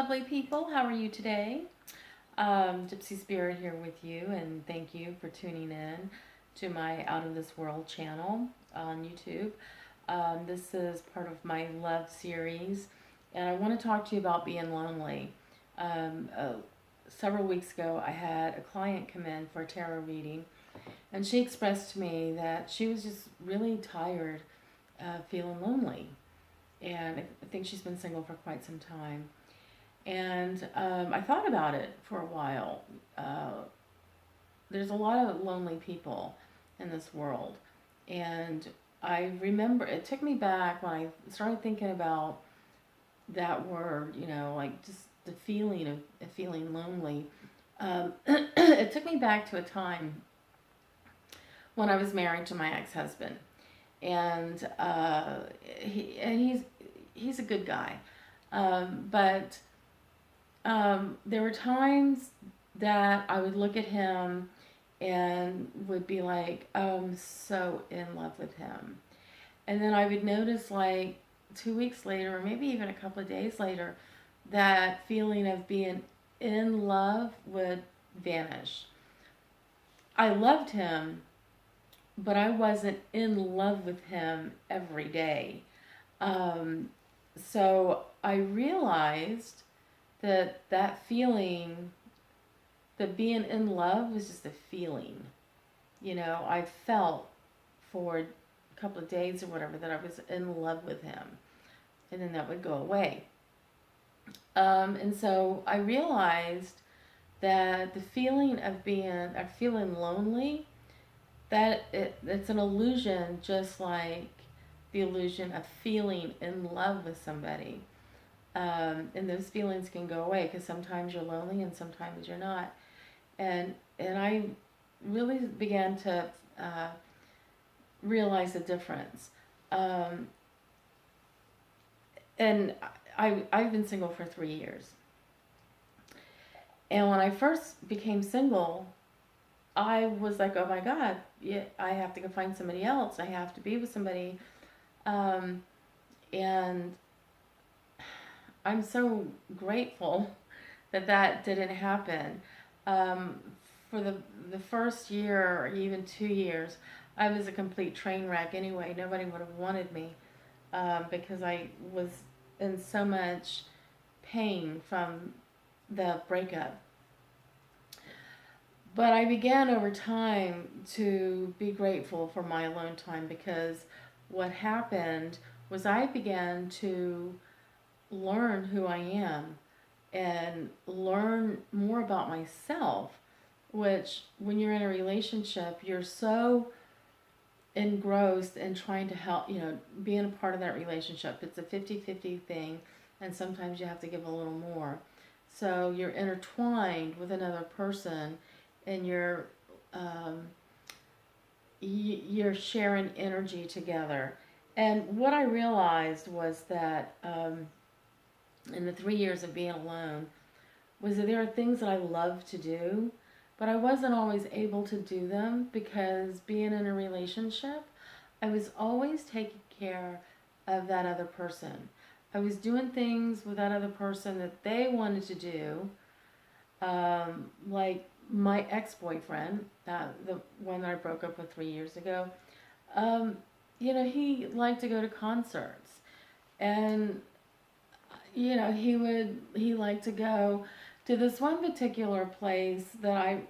lovely people. How are you today? Gypsy Spirit here with you, and thank you for tuning in to my Out of This World channel on YouTube. This is part of my love series, and I want to talk to you about being lonely. Um, uh, Several weeks ago, I had a client come in for a tarot reading, and she expressed to me that she was just really tired of feeling lonely. And I think she's been single for quite some time. And I thought about it for a while. There's a lot of lonely people in this world. And I remember it took me back when I started thinking about that word, like just the feeling of feeling lonely. It took me back to a time when I was married to my ex-husband. And he's a good guy. But there were times that I would look at him and would be like, oh, I'm so in love with him. And then I would notice, like, 2 weeks later, or maybe even a couple of days later, that feeling of being in love would vanish. I loved him, but I wasn't in love with him every day. Um, so I realized that feeling, that being in love was just a feeling. I felt for a couple of days or whatever that I was in love with him, and then that would go away. And so I realized that the feeling of feeling lonely, it's an illusion, just like the illusion of feeling in love with somebody. And those feelings can go away because sometimes you're lonely and sometimes you're not. And I really began to realize the difference. Um, and I've been single for 3 years. And when I first became single, I was like, oh my God, yeah, I have to go find somebody else. I have to be with somebody. Um, and I'm so grateful that that didn't happen. Um, for the first year or even 2 years, I was a complete train wreck anyway. Nobody would have wanted me because I was in so much pain from the breakup. But I began over time to be grateful for my alone time because what happened was I began to learn who I am and learn more about myself, which when you're in a relationship, you're so engrossed in trying to help, being a part of that relationship. It's a 50-50 thing, and sometimes you have to give a little more. So you're intertwined with another person, and um, you're sharing energy together. And what I realized was that in the 3 years of being alone was that there are things that I love to do, but I wasn't always able to do them because being in a relationship, I was always taking care of that other person. I was doing things with that other person that they wanted to do, like my ex-boyfriend, the one that I broke up with 3 years ago. Um, he liked to go to concerts, and he liked to go to this one particular place that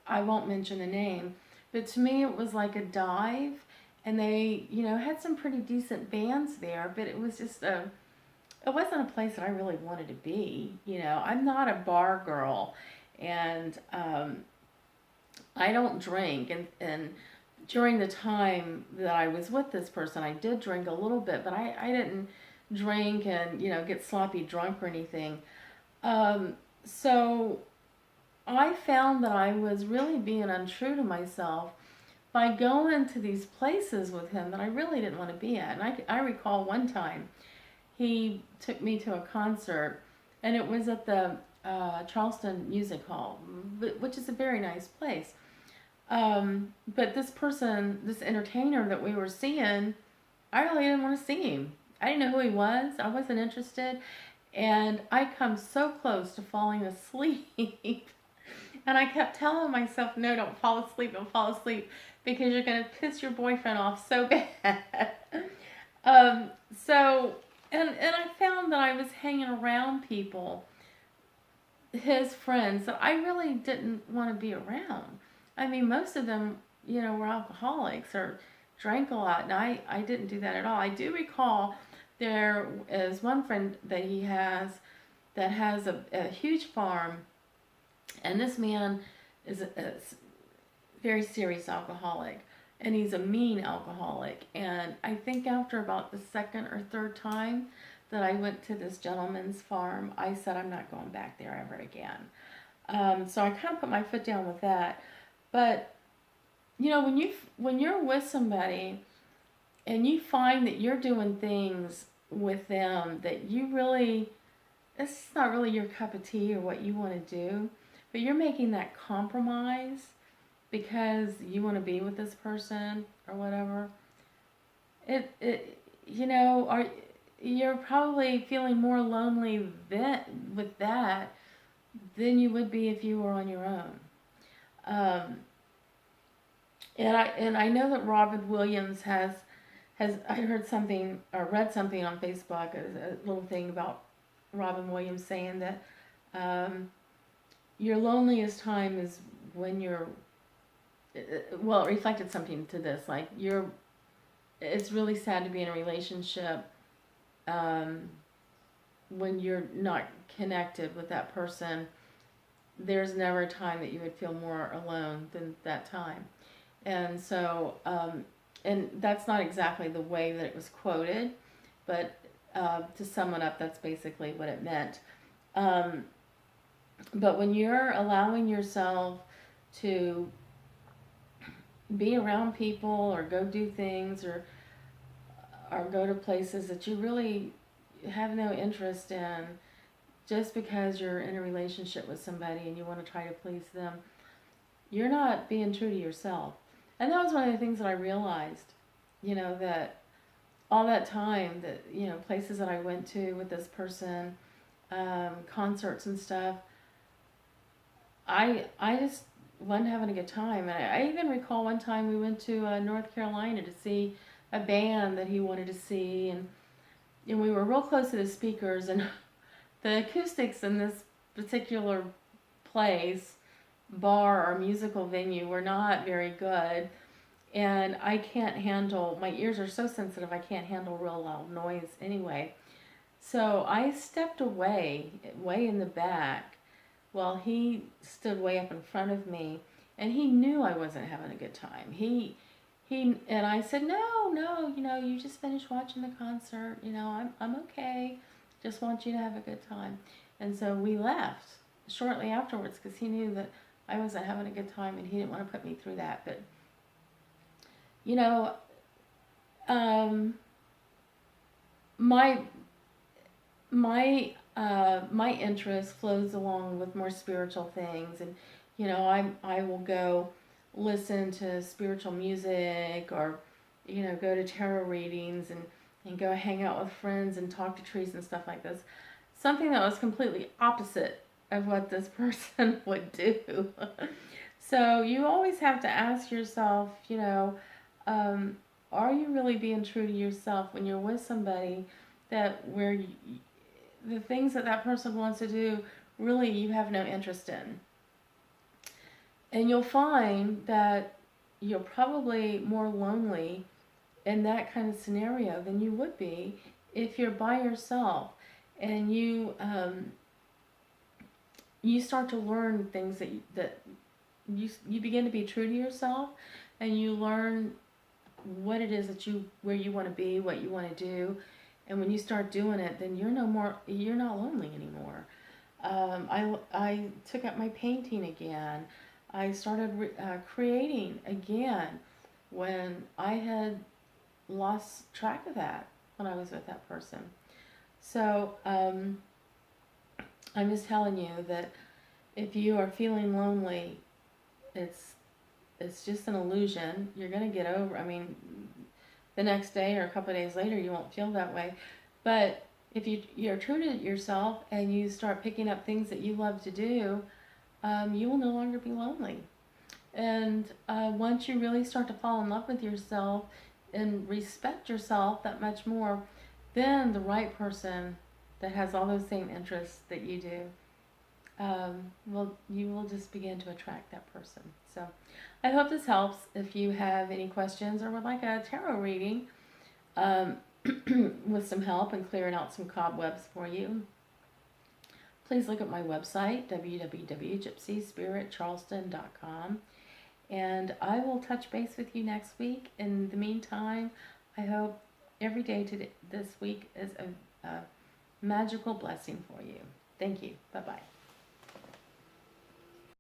I won't mention the name, but to me it was like a dive, and they had some pretty decent bands there, but it wasn't a place that I really wanted to be. I'm not a bar girl, and I don't drink, and during the time that I was with this person, I did drink a little bit, but I didn't drink and get sloppy drunk or anything. So I found that I was really being untrue to myself by going to these places with him that I really didn't want to be at. And I recall one time he took me to a concert, and it was at the Charleston Music Hall, which is a very nice place. But this entertainer that we were seeing, I really didn't want to see him. I didn't know who he was. I wasn't interested. And I come so close to falling asleep. And I kept telling myself, no, don't fall asleep, don't fall asleep, because you're going to piss your boyfriend off so bad. um, so, and I found that I was hanging around people, his friends, that I really didn't want to be around. I mean, most of them, were alcoholics or drank a lot, and I didn't do that at all. I do recall there is one friend that he has that has a huge farm, and this man is a very serious alcoholic, and he's a mean alcoholic. And I think after about the second or third time that I went to this gentleman's farm, I said, I'm not going back there ever again. So I kind of put my foot down with that. But when you're with somebody and you find that you're doing things with them that you really, it's not really your cup of tea or what you want to do, but you're making that compromise because you want to be with this person or whatever, are you're probably feeling more lonely with that than you would be if you were on your own. Um, and I know that Robin Williams has I heard something or read something on Facebook, a little thing about Robin Williams saying that your loneliest time is when you're, well, it reflected something to this, like it's really sad to be in a relationship um, when you're not connected with that person. There's never a time that you would feel more alone than that time. And so, and that's not exactly the way that it was quoted, but to sum it up, that's basically what it meant. Um, but when you're allowing yourself to be around people or go do things or go to places that you really have no interest in, just because you're in a relationship with somebody and you want to try to please them, you're not being true to yourself. And that was one of the things that I realized, that all that time that, places that I went to with this person, concerts and stuff, I just wasn't having a good time. And I even recall one time we went to North Carolina to see a band that he wanted to see, and we were real close to the speakers, and the acoustics in this particular place, bar or musical venue, were not very good. And I can't handle, my ears are so sensitive, I can't handle real loud noise anyway. So I stepped away, way in the back, while he stood way up in front of me, and he knew I wasn't having a good time. And I said, no, you just finished watching the concert, I'm okay. Just want you to have a good time. And so we left shortly afterwards because he knew that I wasn't having a good time and he didn't want to put me through that. But, you know, um, my my interest flows along with more spiritual things, and I will go listen to spiritual music, or go to tarot readings, and go hang out with friends and talk to trees and stuff like this. Something that was completely opposite of what this person would do. So you always have to ask yourself, um, are you really being true to yourself when you're with somebody the things that person wants to do, really you have no interest in? And you'll find that you're probably more lonely in that kind of scenario than you would be if you're by yourself, and you start to learn things that you begin to be true to yourself, and you learn what it is where you want to be, what you want to do. And when you start doing it, then you're not lonely anymore. I took up my painting again. I started creating again when I had lost track of that when I was with that person. So I'm just telling you that if you are feeling lonely, it's just an illusion. You're gonna get over. I mean, the next day or a couple of days later, you won't feel that way. But if you're true to yourself and you start picking up things that you love to do, you will no longer be lonely. And once you really start to fall in love with yourself and respect yourself that much more, then the right person that has all those same interests that you do, you will just begin to attract that person. So I hope this helps. If you have any questions or would like a tarot reading um, with some help and clearing out some cobwebs for you, please look at my website, www.gypsyspiritcharleston.com. And I will touch base with you next week. In the meantime, I hope every day this week is a magical blessing for you. Thank you. Bye-bye.